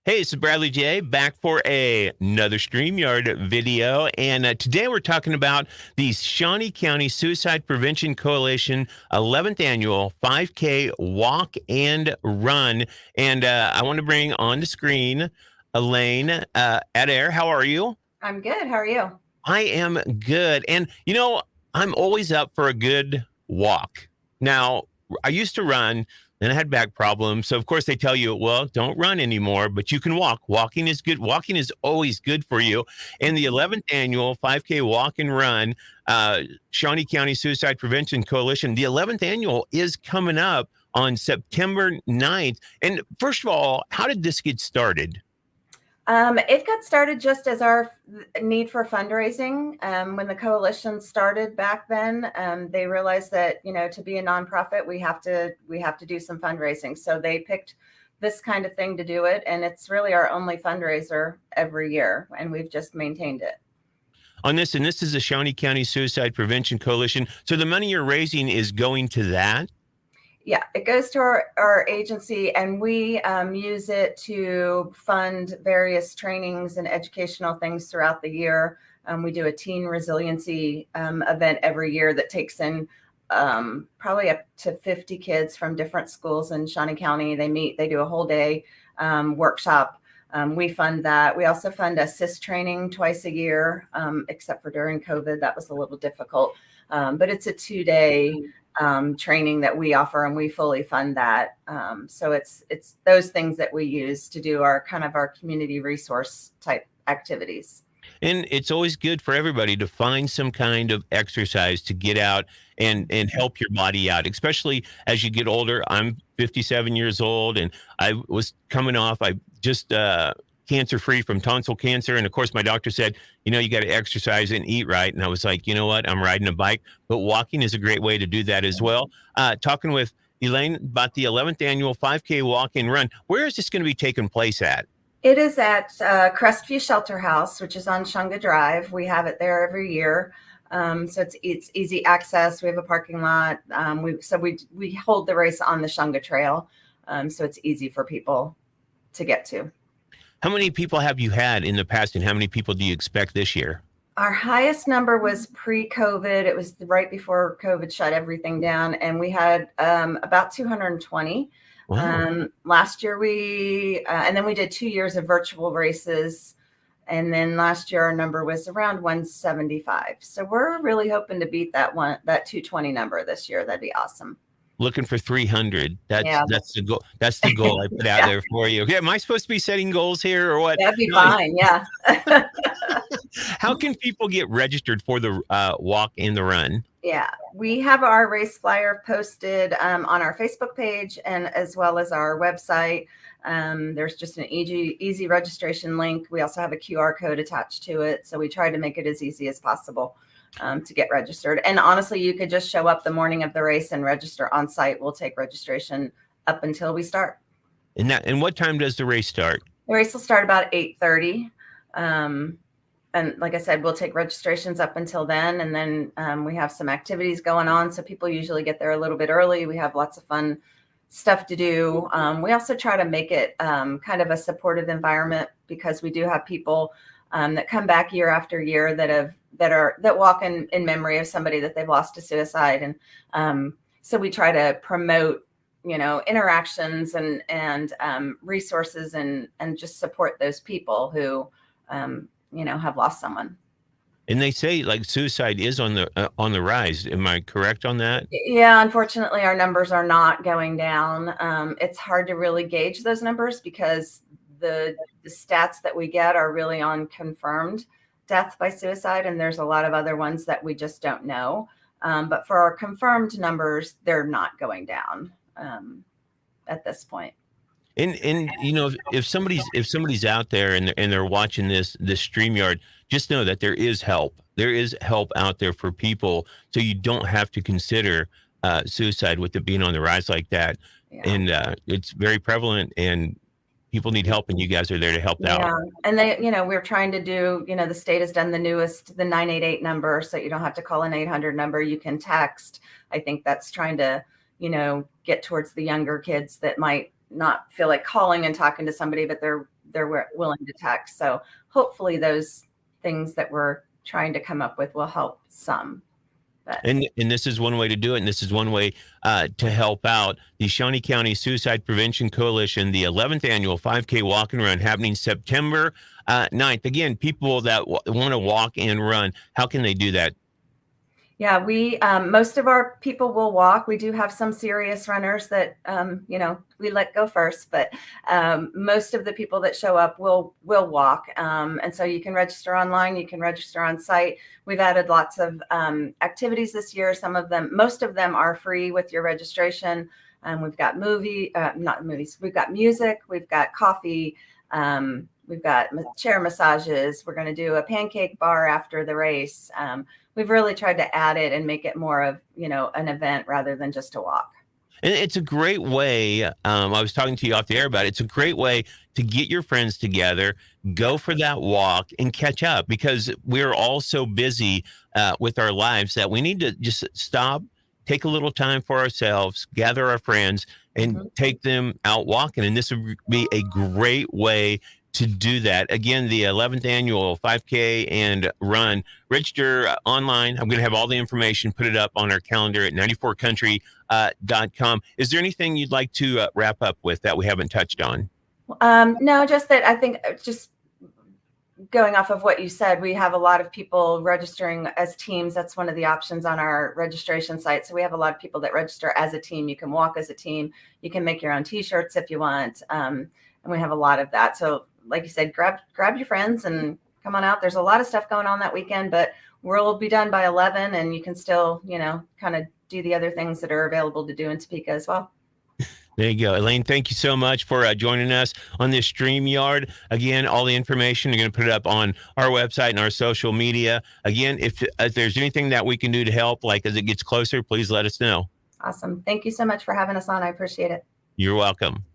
Hey, this is Bradley J back for another StreamYard video. And today we're talking about the Shawnee County Suicide Prevention Coalition 11th annual 5K walk and run. And I want to bring on the screen Elaine Adair. How are you? I'm good. How are you? I am good. And, I'm always up for a good walk. Now, I used to run and I had back problems. So, of course, they tell you, well, don't run anymore, but you can walk. Walking is good. Walking is always good for you. And the 11th annual 5K walk and run, Shawnee County Suicide Prevention Coalition, the 11th annual is coming up on September 9th. And first of all, how did this get started? It got started just as our need for fundraising. When the coalition started back then, they realized that to be a nonprofit, we have to do some fundraising. So they picked this kind of thing to do it, and it's really our only fundraiser every year, and we've just maintained it. On this, and this is the Shawnee County Suicide Prevention Coalition. So the money you're raising is going to that? Yeah, it goes to our agency, and we use it to fund various trainings and educational things throughout the year. We do a teen resiliency event every year that takes in probably up to 50 kids from different schools in Shawnee County. They meet, they do a whole day workshop. We fund that. We also fund a CIS training twice a year, except for during COVID, that was a little difficult. But it's a 2-day training that we offer, and we fully fund that. So it's those things that we use to do our community resource type activities. And it's always good for everybody to find some kind of exercise to get out and help your body out, especially as you get older. I'm 57 years old, and I was coming off, I just cancer free from tonsil cancer. And of course, my doctor said, you got to exercise and eat right. And I was like, you know what? I'm riding a bike, but walking is a great way to do that as well. Talking with Elaine about the 11th annual 5K walk and run. Where is this going to be taking place at? It is at Crestview Shelter House, which is on Shunga Drive. We have it there every year. So it's easy access. We have a parking lot. We hold the race on the Shunga Trail. So it's easy for people to get to. How many people have you had in the past, and how many people do you expect this year? Our highest number was pre-COVID. It was right before COVID shut everything down, and we had about 220. Wow. Last year and then we did 2 years of virtual races. And then last year our number was around 175. So we're really hoping to beat that 220 number this year. That'd be awesome. Looking for 300. That's the goal. That's the goal I put out there for you. Okay, am I supposed to be setting goals here or what? That'd be fine. Yeah. How can people get registered for the walk and the run? Yeah, we have our race flyer posted on our Facebook page and as well as our website. There's just an easy registration link. We also have a QR code attached to it. So we try to make it as easy as possible to get registered. And honestly, you could just show up the morning of the race and register on site. We'll take registration up until we start. And what time does the race start? The race will start about 8:30. And like I said, we'll take registrations up until then. And then we have some activities going on. So people usually get there a little bit early. We have lots of fun stuff to do. We also try to make it kind of a supportive environment, because we do have people that come back year after year that walk in memory of somebody that they've lost to suicide. And so we try to promote, interactions and resources and just support those people who, have lost someone. And they say like suicide is on the rise. Am I correct on that? Yeah, unfortunately, our numbers are not going down. It's hard to really gauge those numbers because the stats that we get are really on confirmed death by suicide, and there's a lot of other ones that we just don't know. But for our confirmed numbers, they're not going down at this point. And if somebody's out there and they're watching this StreamYard, just know that there is help. There is help out there for people, so you don't have to consider suicide with it being on the rise like that. Yeah. And it's very prevalent, and people need help, and you guys are there to help out. And we're trying to do, the state has done the 988 number, so you don't have to call an 800 number. You can text. I think that's trying to, get towards the younger kids that might not feel like calling and talking to somebody, but they're willing to text. So hopefully those things that we're trying to come up with will help some. But And this is one way to do it, and this is one way to help out. The Shawnee County Suicide Prevention Coalition, the 11th annual 5K walk and run, happening September 9th. Again, people that want to walk and run, how can they do that? yeah, we most of our people will walk. We do have some serious runners that we let go first, but most of the people that show up will walk. And so you can register online, you can register on site. We've added lots of activities this year. Most of them are free with your registration. We've got not movies. We've got music. We've got coffee. We've got chair massages. We're going to do a pancake bar after the race. We've really tried to add it and make it more of, an event rather than just a walk. And it's a great way. I was talking to you off the air about it. It's a great way to get your friends together, go for that walk, and catch up, because we're all so busy with our lives that we need to just stop, take a little time for ourselves, gather our friends, and take them out walking. And this would be a great way to do that. Again, the 11th annual 5K and run. Register online. I'm going to have all the information, put it up on our calendar at 94country.com. Is there anything you'd like to wrap up with that we haven't touched on? No, just that I think just going off of what you said, we have a lot of people registering as teams. That's one of the options on our registration site. So we have a lot of people that register as a team. You can walk as a team. You can make your own t-shirts if you want. And we have a lot of that. So like you said, grab your friends and come on out. There's a lot of stuff going on that weekend, but we'll be done by 11, and you can still, kind of do the other things that are available to do in Topeka as well. There you go. Elaine, thank you so much for joining us on this StreamYard. Again, all the information, you're going to put it up on our website and our social media. Again, if there's anything that we can do to help, like as it gets closer, please let us know. Awesome. Thank you so much for having us on. I appreciate it. You're welcome.